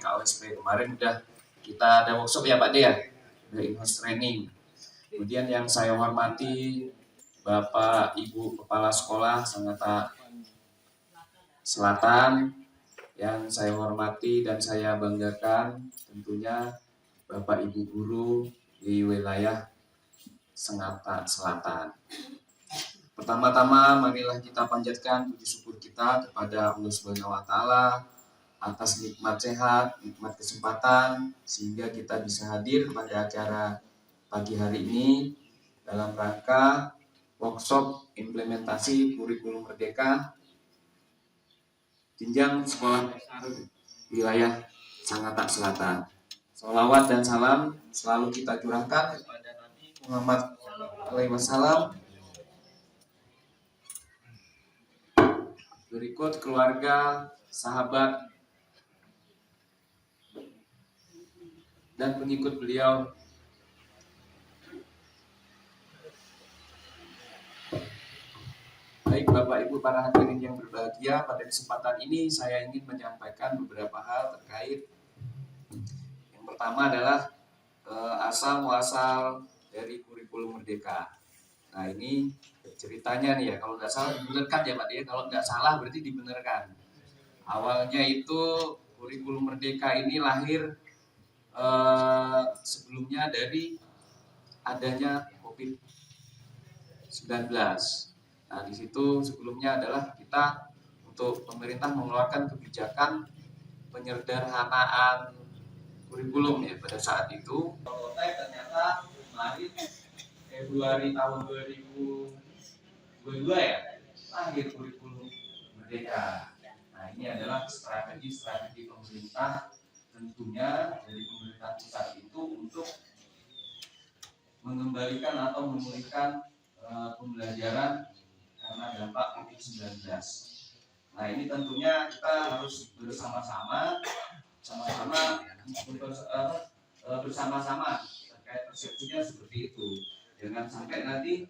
KOSP. Kemarin udah kita ada workshop ya Pak De ya, ada in-house training. Kemudian yang saya hormati Bapak Ibu Kepala Sekolah Sangatta Selatan, yang saya hormati dan saya banggakan tentunya Bapak Ibu Guru di wilayah Sangatta Selatan. Pertama-tama marilah kita panjatkan puji syukur kita kepada Allah Subhanahu wa taala atas nikmat sehat, nikmat kesempatan sehingga kita bisa hadir pada acara pagi hari ini dalam rangka workshop implementasi kurikulum Merdeka jenjang sekolah dasar wilayah Sangatta Selatan. Sholawat dan salam selalu kita curahkan kepada Nabi Muhammad SAW. Berikut keluarga, sahabat, dan pengikut beliau. Baik Bapak Ibu para hadirin yang berbahagia, pada kesempatan ini saya ingin menyampaikan beberapa hal terkait. Yang pertama adalah asal muasal dari kurikulum Merdeka. Nah ini ceritanya nih ya, kalau nggak salah dibenarkan ya Pak De, kalau nggak salah berarti dibenarkan. Awalnya itu kurikulum Merdeka ini lahir sebelumnya dari adanya COVID-19. Nah, di situ sebelumnya adalah kita untuk pemerintah mengeluarkan kebijakan penyederhanaan kurikulum ya pada saat itu. Ternyata kemarin Februari tahun 2022 ya lahir kurikulum Merdeka. Nah, ini adalah strategi pemerintah tentunya dari pemerintah pusat itu untuk mengembalikan atau memulihkan pembelajaran karena dampak COVID-19. Nah ini tentunya kita harus bersama-sama terkait persepsinya seperti itu. Jangan sampai nanti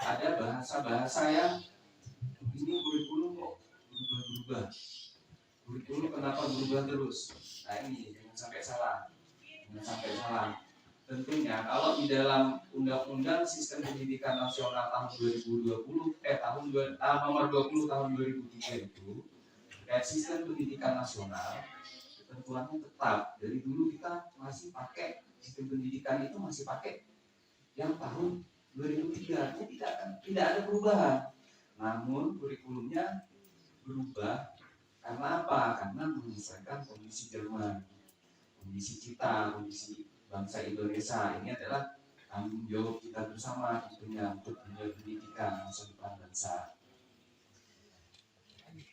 ada bahasa-bahasa yang ini kurikulum kok berubah-ubah. Kurikulum kenapa berubah terus? Nah ini jangan sampai salah. Tentunya kalau di dalam Undang-Undang Sistem Pendidikan Nasional tahun 2020 nomor 20 tahun 2003 itu terkait sistem pendidikan nasional, ketentuannya tetap. Dari dulu kita masih pakai sistem pendidikan itu masih pakai yang tahun 2003, jadi tidak ada perubahan. Namun kurikulumnya berubah karena apa? Karena menyesuaikan kondisi zaman, kondisi kita, kondisi bangsa Indonesia. Ini adalah tanggung jawab kita bersama tentunya untuk menjaga pendidikan masa depan bangsa.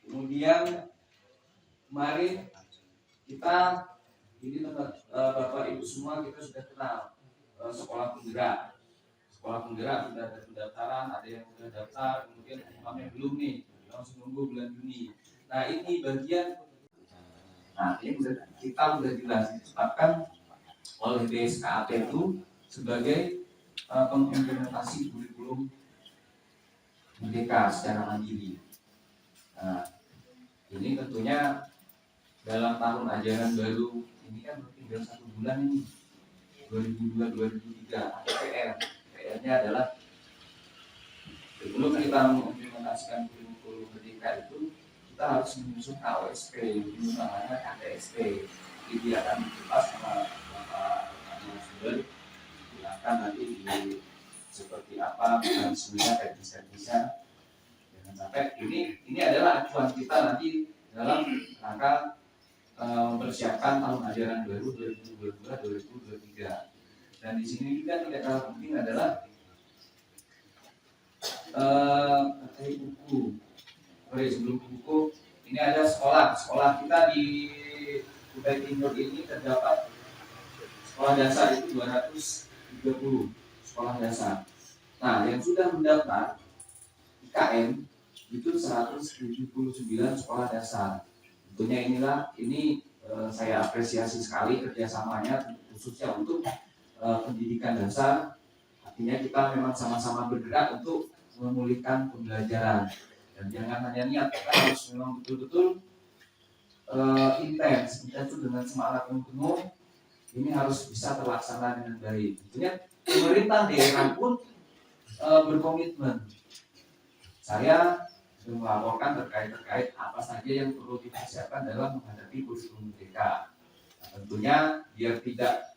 Kemudian kemarin kita ini Bapak Ibu semua kita sudah kenal sekolah penggerak. Sekolah penggerak sudah ada pendaftaran, ada yang sudah daftar, kemudian yang belum nih, langsung nunggu bulan Juni. Nah ini bagian. Nah ini kita sudah jelas ditetapkan oleh BSKAP itu sebagai pengimplementasi kurikulum Merdeka secara mandiri. Nah, ini tentunya dalam tahun ajaran baru ini kan tinggal 1 bulan ini 2002-2003 PR-nya adalah sebelum kita mengimplementasikan kurikulum Merdeka itu kita harus menyusun KOSP, ini namanya KTSP. Jadi akan dibahas sama sumber, silakan nanti di seperti apa mekanismenya teknis-teknisnya. Jangan sampai ini adalah acuan kita nanti dalam rangka mempersiapkan tahun ajaran baru 2022-2023. Dan di sini juga tidak kalah penting adalah terkait buku. Sebelum buku ini ada sekolah kita di Kutai Timur ini terdapat sekolah dasar itu 230 sekolah dasar. Nah, yang sudah mendaftar IKN itu 179 sekolah dasar. Tentunya ini saya apresiasi sekali kerjasamanya khususnya untuk pendidikan dasar. Artinya kita memang sama-sama bergerak untuk memulihkan pembelajaran. Dan jangan hanya niat, kita harus memang betul-betul intens itu dengan semangat yang penuh, ini harus bisa terlaksana dengan baik. Tentunya pemerintah daerah pun berkomitmen. Saya melaporkan terkait apa saja yang perlu dipersiapkan dalam menghadapi kurikulum merdeka. Nah, tentunya biar tidak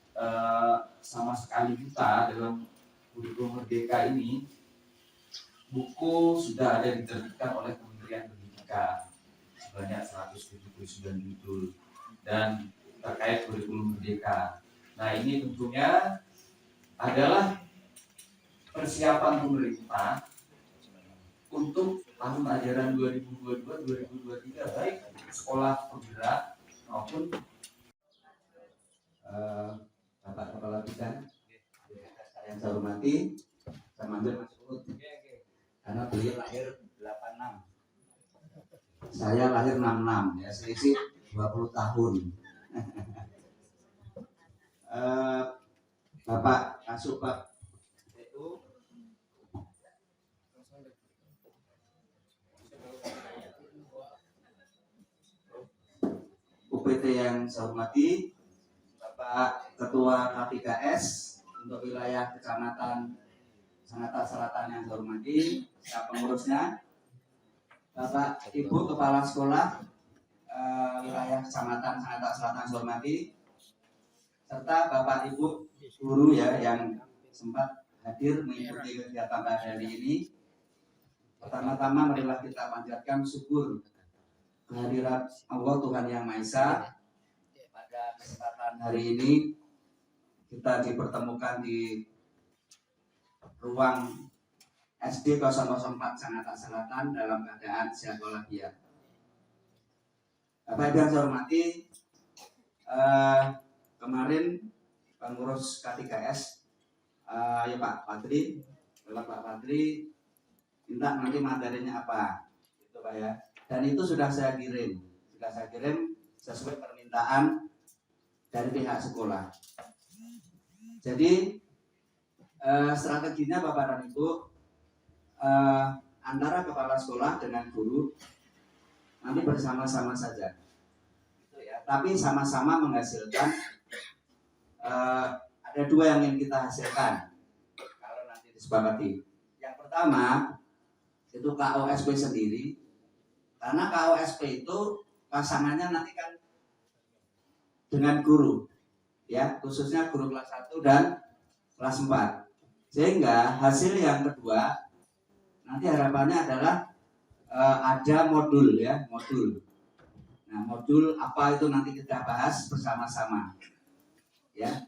sama sekali buta dalam kurikulum merdeka ini, buku sudah ada diterbitkan oleh Kementerian Pendidikan sebanyak 179 judul dan terkait kurikulum merdeka. Nah, ini tentunya adalah persiapan pemerintah untuk tahun ajaran 2022-2023 baik sekolah penggerak maupun Bapak Kepala Bidang yang saya hormati, saya manggil Mas Ut karena beliau lahir 86, saya lahir 66, ya selisih 20 tahun. Bapak Kasubag itu UPT yang saya hormati, Bapak Ketua K3S untuk wilayah Kecamatan Sangatta Selatan yang saya hormati, staf pengurusnya, Bapak Ibu Kepala Sekolah wilayah Kecamatan Sangatta Selatan saya hormati, serta Bapak Ibu guru ya yang sempat hadir mengikuti kegiatan pada hari ini. Pertama-tama marilah kita panjatkan syukur kehadirat Allah Tuhan Yang Maha Esa. Pada kesempatan hari ini kita dipertemukan di ruang SD 004 Sangatta Selatan dalam keadaan sehat walafiat. Bapak Ibu yang saya hormati, kemarin pengurus K3S ya Pak Padri, Pak Padri minta nanti materinya apa, gitu Pak ya. Dan itu sudah saya kirim sesuai permintaan dari pihak sekolah. Jadi strateginya Bapak dan Ibu, antara kepala sekolah dengan guru nanti bersama-sama saja, gitu ya. Tapi sama-sama menghasilkan ada dua yang ingin kita hasilkan kalau nanti disepakati. Yang pertama itu KOSP sendiri, karena KOSP itu pasangannya nanti kan dengan guru, ya khususnya guru kelas 1 dan kelas 4. Sehingga hasil yang kedua nanti harapannya adalah ada modul ya, modul. Nah, modul apa itu nanti kita bahas bersama-sama. Ya.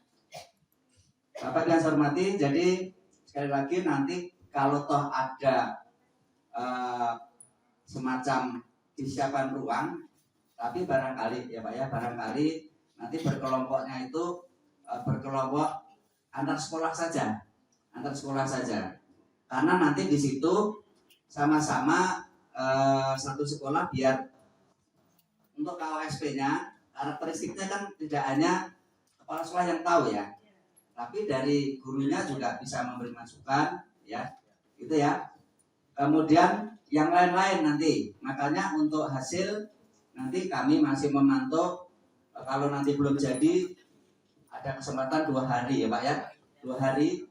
Bapak yang saya hormati, jadi sekali lagi nanti kalau toh ada semacam disiapkan ruang, tapi barangkali ya Pak ya, barangkali nanti berkelompoknya itu berkelompok antar sekolah saja. Karena nanti di situ sama-sama satu sekolah, biar untuk KOSP-nya karakteristiknya kan tidak hanya kepala sekolah yang tahu ya, tapi dari gurunya juga bisa memberi masukan ya, gitu ya. Kemudian yang lain-lain nanti, makanya untuk hasil nanti kami masih memantau. Kalau nanti belum jadi, ada kesempatan 2 hari ya Pak ya, 2 hari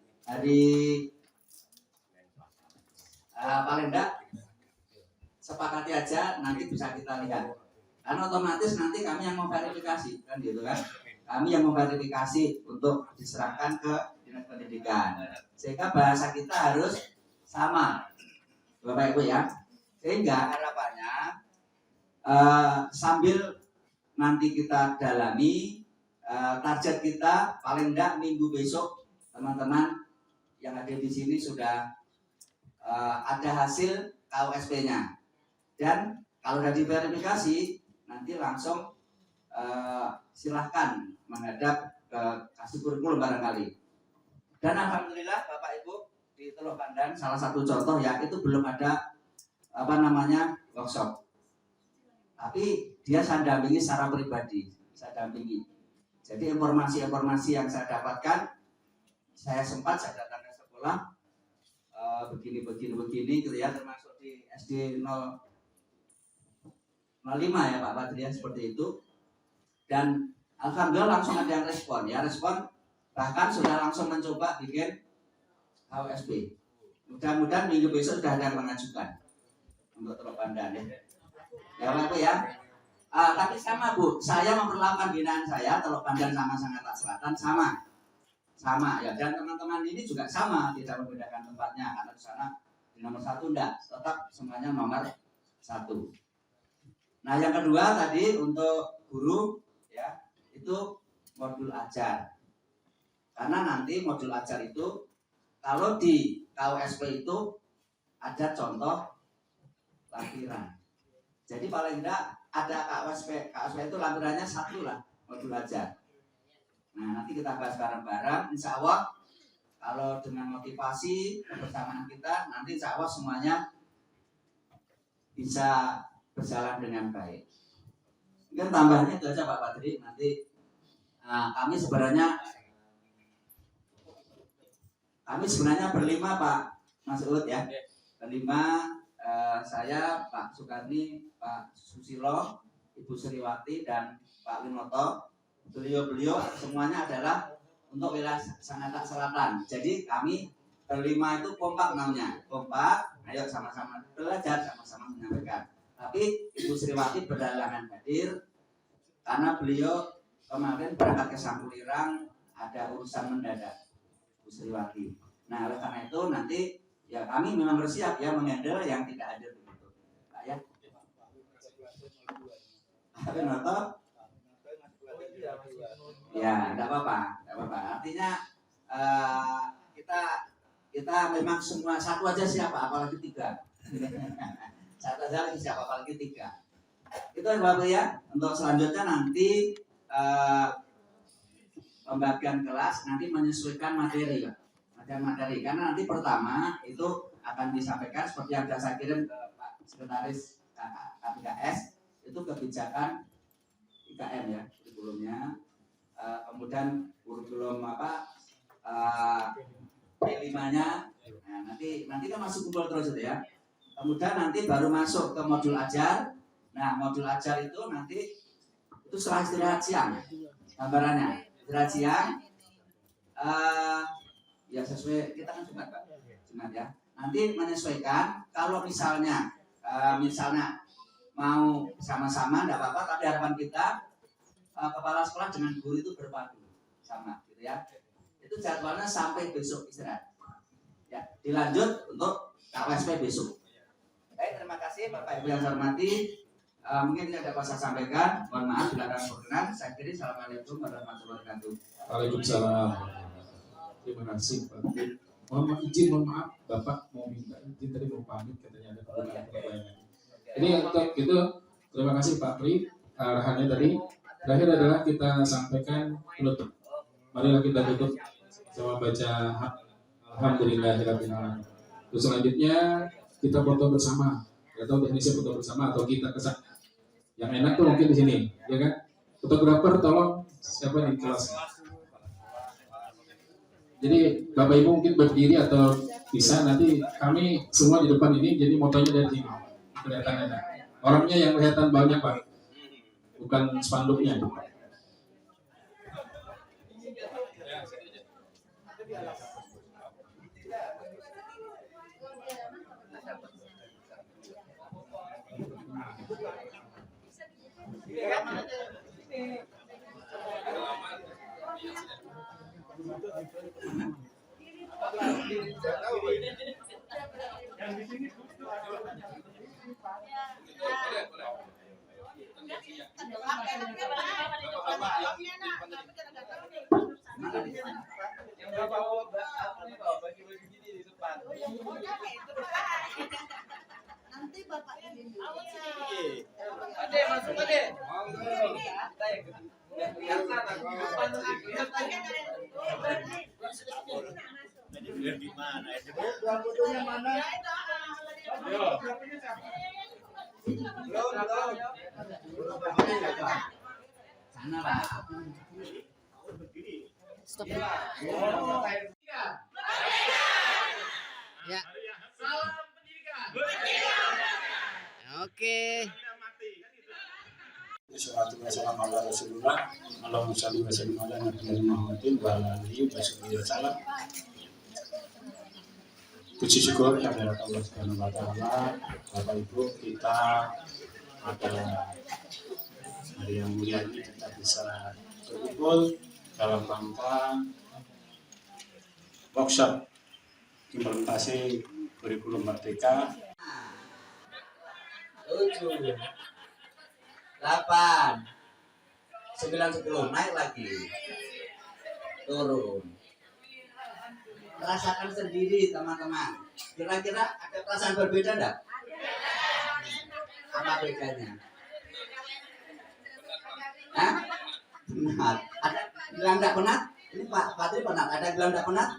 paling enggak sepakati aja, nanti bisa kita lihat. Karena otomatis nanti kami yang memverifikasi kan gitu kan, kami yang memverifikasi untuk diserahkan ke Dinas Pendidikan, sehingga bahasa kita harus sama Bapak Ibu ya. Sehingga harapannya sambil nanti kita dalami, target kita paling enggak minggu besok teman-teman yang ada di sini sudah ada hasil KOSP-nya. Dan kalau sudah diverifikasi, nanti langsung silahkan menghadap ke kasih kurikulum barangkali. Dan alhamdulillah Bapak Ibu di Teluk Pandan salah satu contoh ya, itu belum ada workshop. Tapi dia saya dampingi secara pribadi, Jadi informasi-informasi yang saya dapatkan, saya datang ke sekolah begini gitu ya, termasuk di SD 004 ya Pak Padri ya, seperti itu. Dan alhamdulillah langsung ada yang respon, bahkan sudah langsung mencoba bikin KUSP. Mudah-mudahan minggu besok sudah ada yang mengajukan untuk Teluk Pandan ya. Ya Pak ya. Tapi sama Bu, saya memperlakukan binaan saya Teluk Pandan sama Sangatta Selatan sama ya, dan teman-teman ini juga sama, tidak membedakan tempatnya karena di sana di nomor 1 enggak, tetap semuanya nomor 1. Nah yang kedua tadi untuk guru ya, itu modul ajar, karena nanti modul ajar itu kalau di KUSP itu ada contoh lampiran, jadi paling enggak ada KUSP itu lampirannya 1 lah, modul ajar. Nah nanti kita bahas bareng-bareng, insya Allah kalau dengan motivasi kebersamaan kita nanti insya Allah semuanya bisa berjalan dengan baik. Mungkin tambahnya itu aja Pak Padri, nanti kami sebenarnya berlima Pak Mas Ud ya, berlima, saya, Pak Sukarni, Pak Susilo, Ibu Sriwati dan Pak Winoto. Beliau semuanya adalah untuk wilayah Sangatta Selatan. Jadi kami berlima itu kompak namanya, ayo sama-sama belajar, sama-sama menyampaikan. Tapi Ibu Sriwati berhalangan hadir karena beliau kemarin berangkat ke Sampulirang, ada urusan mendadak, Ibu Sriwati. Nah oleh karena itu nanti ya kami memang bersiap ya menghandle yang tidak hadir begitu, Pak ya. Winoto? Ya, tidak apa-apa. Artinya kita memang semua satu aja siapa, apalagi 3. Satu aja lagi siapa, apalagi 3. Itu Bapak ya. Untuk selanjutnya nanti pembagian kelas nanti menyesuaikan materi, karena nanti pertama itu akan disampaikan seperti yang sudah saya kirim ke Pak Sekretaris KPKS, itu kebijakan IKM ya, kurikulumnya. Kemudian kurikulum P5-nya, nah, nanti kan masih kumpul terus itu ya. Kemudian nanti baru masuk ke modul ajar. Nah modul ajar itu nanti itu setelah istirahat siang, gambarannya istirahat siang, ya sesuai kita kan Jumat Pak, Jumat ya. Nanti menyesuaikan, kalau misalnya mau sama-sama tidak apa-apa, tapi harapan kita kepala sekolah dengan guru itu berpadu sama gitu ya. Itu jadwalnya sampai besok istirahat ya, dilanjut untuk KUSP besok. Baik, terima kasih Bapak Ibu yang saya hormati. Mungkin tidak dapat saya sampaikan, mohon maaf bila ada berkenan. Saya kira assalamualaikum warahmatullahi wabarakatuh. Waalaikumsalam. Terima kasih Pak. Mohon maaf Bapak mau minta izin tadi mau pamit, katanya ada keperluan. Ini untuk itu terima kasih Pak Pri arahannya tadi. Terakhir adalah kita sampaikan penutup. Marilah kita tutup sama baca Alhamdulillahirabbil alamin. Terus selanjutnya kita foto bersama. Atau teknisnya foto bersama atau kita kesak. Yang enak tuh mungkin di sini, ya kan? Fotografer tolong siapa di kelas. Jadi Bapak Ibu mungkin berdiri atau bisa, nanti kami semua di depan ini, jadi motonya dari sini kelihatan enak. Orangnya yang kelihatan banyak Pak, bukan spanduknya. Nanti Bapak ini Ade masuk Ade. fotonya mana? Sana Pak. Stop. Ya. Salam pendidikan. Oke. Tidak mati kan itu. Salatu wassalamu ala Rasulullah. Allahumma shalli wa sallim ala nabiyina Muhammadin wa ala alihi wa sallam. Puji syukur kehadirat Allah Subhanahu wa taala. Bapak Ibu, kita pada hari yang mulia ini kita bisa berkumpul dalam rangka workshop implementasi kurikulum Merdeka. 7, 8, 9, 10, naik lagi, turun. Rasakan sendiri teman-teman. Kira-kira ada perasaan berbeda enggak? Apa bedanya? Hah? Penat. Ada bilang enggak penat? Ini Pak Patri penat. Ada bilang enggak penat?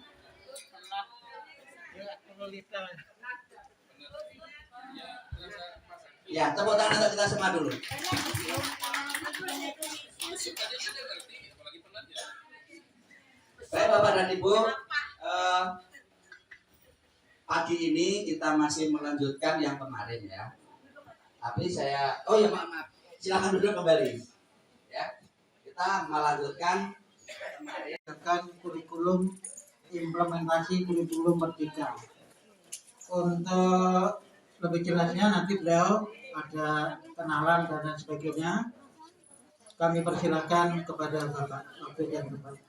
Ya, tepuk tangan untuk kita semua dulu. Baik Bapak dan Ibu, pagi ini kita masih melanjutkan yang kemarin ya. Tapi oh ya maaf, silakan duduk kembali. Ya, kita melanjutkan kemarin kurikulum implementasi kurikulum Merdeka. Untuk lebih jelasnya nanti beliau ada kenalan dan lain sebagainya. Kami persilakan kepada Bapak. Waktu yang tepat.